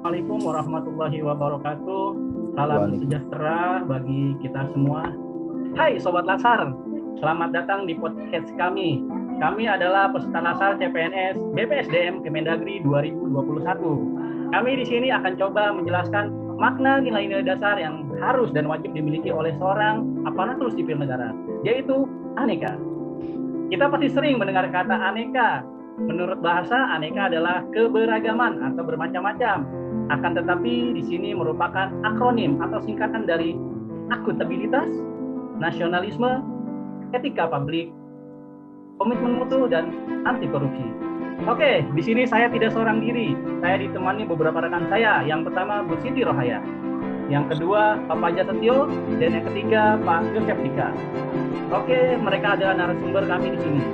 Assalamualaikum warahmatullahi wabarakatuh. Salam sejahtera bagi kita semua. Hai Sobat Lasar, selamat datang di podcast kami. Kami adalah peserta Lasar CPNS BPSDM Kemendagri 2021. Kami di sini akan coba menjelaskan makna nilai-nilai dasar yang harus dan wajib dimiliki oleh seorang aparatur sipil negara, yaitu aneka. Kita pasti sering mendengar kata aneka. Menurut bahasa, aneka adalah keberagaman atau bermacam-macam. Akan tetapi di sini merupakan akronim atau singkatan dari akuntabilitas, nasionalisme, etika publik, komitmen mutu, dan anti korupsi. Oke, di sini saya tidak seorang diri. Saya ditemani beberapa rekan saya. Yang pertama, Bu Siti Rohaya. Yang kedua, Pak Fajar Setio. Dan yang ketiga, Pak Yosef Dika. Oke, mereka adalah narasumber kami di sini.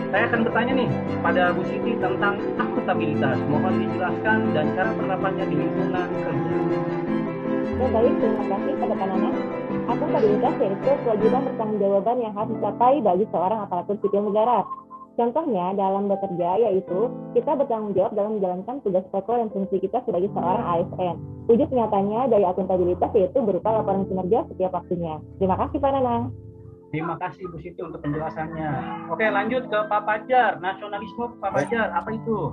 Saya akan bertanya nih pada Bu Siti tentang akuntabilitas. Mohon dijelaskan dan cara penerapannya di lingkungan kerja. Baik, terima kasih pada pandangan. Akuntabilitas yaitu kewajiban pertanggungjawaban yang harus dicapai bagi seorang aparatur sipil negara. Contohnya dalam bekerja yaitu kita bertanggung jawab dalam menjalankan tugas pokok dan fungsi kita sebagai seorang ASN. Wujud nyatanya dari akuntabilitas yaitu berupa laporan kinerja setiap waktunya. Terima kasih Pak Nanang. Terima kasih Bu Siti untuk penjelasannya. Oke, lanjut ke Pak Fajar. Nasionalisme Pak Fajar, apa itu?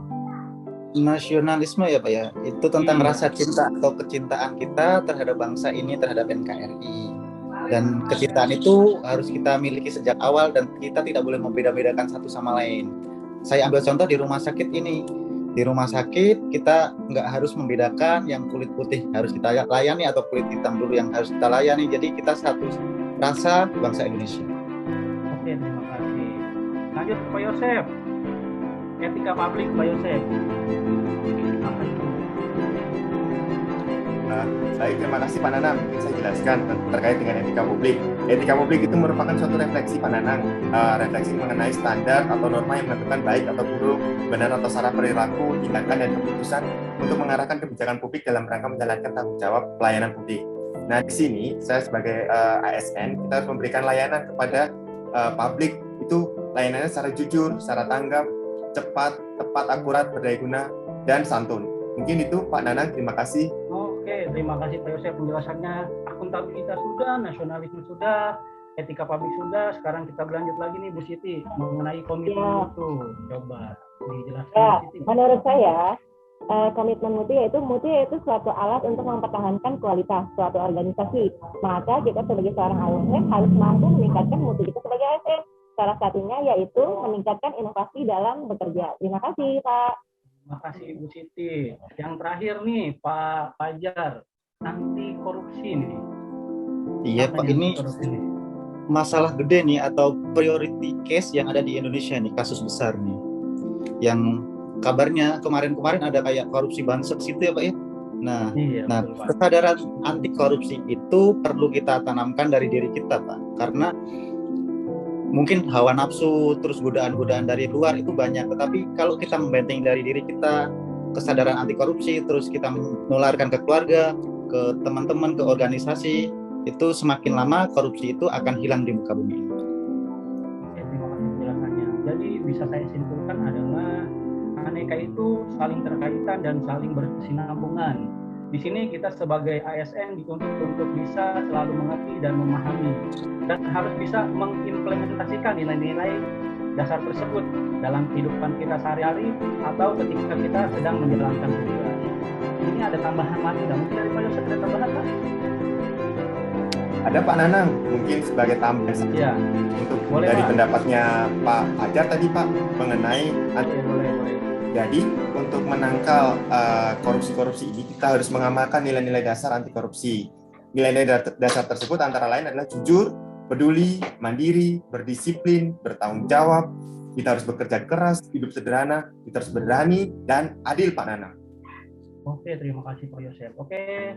Nasionalisme ya Pak ya, itu tentang rasa cinta atau kecintaan kita terhadap bangsa ini, terhadap NKRI. Dan kecintaan itu harus kita miliki sejak awal dan kita tidak boleh membeda-bedakan satu sama lain. Saya ambil contoh di rumah sakit ini. Di rumah sakit kita nggak harus membedakan yang kulit putih harus kita layani atau kulit hitam dulu yang harus kita layani. Jadi kita satu rasa bangsa Indonesia. Oke, terima kasih. Lanjut ke Pak Yosef. Etika publik Pak Yosef. Apa itu? Baik, terima kasih Pak Nanang. Saya jelaskan terkait dengan etika publik. Etika publik itu merupakan suatu refleksi Pak Nanang, refleksi mengenai standar atau norma yang menentukan baik atau buruk, benar atau salah perilaku, tindakan dan keputusan untuk mengarahkan kebijakan publik dalam rangka menjalankan tanggung jawab pelayanan publik. Nah, di sini saya sebagai ASN kita harus memberikan layanan kepada publik, itu layanannya secara jujur, secara tanggap, cepat, tepat, akurat, berdaya guna, dan santun. Mungkin itu Pak Nanang, terima kasih. Oke, terima kasih Pak Yosef penjelasannya. Akuntabilitas sudah, nasionalisme sudah, etika publik sudah. Sekarang kita berlanjut lagi nih Bu Siti mengenai komitmen itu. Coba dijelaskan Ya, Bu Siti. menurut saya komitmen mutu yaitu suatu alat untuk mempertahankan kualitas suatu organisasi. Maka kita sebagai seorang ASN harus mampu meningkatkan mutu kita sebagai ASN. Salah satunya yaitu meningkatkan inovasi dalam bekerja. Terima kasih Pak. Terima kasih Bu Siti. Yang terakhir nih Pak Fajar, anti korupsi nih. Iya Pak, ini masalah gede nih atau priority case yang ada di Indonesia nih, kasus besar nih. Yang kabarnya kemarin-kemarin ada kayak korupsi bansos itu ya Pak ya. Nah, kesadaran anti korupsi itu perlu kita tanamkan dari diri kita Pak. Karena mungkin hawa nafsu terus godaan-godaan dari luar itu banyak, tetapi kalau kita membentengi dari diri kita kesadaran anti korupsi, terus kita menularkan ke keluarga, ke teman-teman, ke organisasi, itu semakin lama korupsi itu akan hilang di muka bumi ini. Oke, terima kasih penjelasannya. Jadi bisa saya simpulkan adalah aneka itu saling terkaitan dan saling berkesinambungan. Di sini kita sebagai ASN dituntut untuk bisa selalu mengerti dan memahami dan harus bisa mengimplementasikan nilai-nilai dasar tersebut dalam kehidupan kita sehari-hari atau ketika kita sedang menjalankan tugas. Ini ada tambahan lagi, mungkin dari Pak Yosef ada tambahan Pak? Ada Pak Nanang, mungkin sebagai tambahan ya. Untuk boleh, dari Pak. Pendapatnya Pak Fajar tadi Pak mengenai boleh. Jadi untuk menangkal korupsi-korupsi ini kita harus mengamalkan nilai-nilai dasar anti korupsi. Nilai-nilai dasar tersebut antara lain adalah jujur, peduli, mandiri, berdisiplin, bertanggung jawab. Kita harus bekerja keras, hidup sederhana, kita harus berani dan adil Pak Nanang. Oke, terima kasih Pak Yosef. Oke,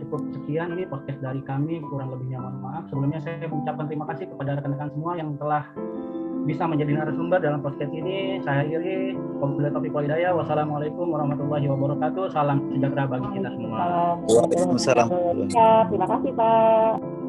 cukup sekian ini podcast dari kami, kurang lebihnya mohon maaf. Sebelumnya saya mengucapkan terima kasih kepada rekan-rekan semua yang telah bisa menjadi narasumber dalam podcast ini. Saya Iri, Wabillahi taufiq wal hidayah. Wassalamualaikum warahmatullahi wabarakatuh. Salam sejahtera bagi kita semua. Waalaikumsalam. Terima kasih Pak.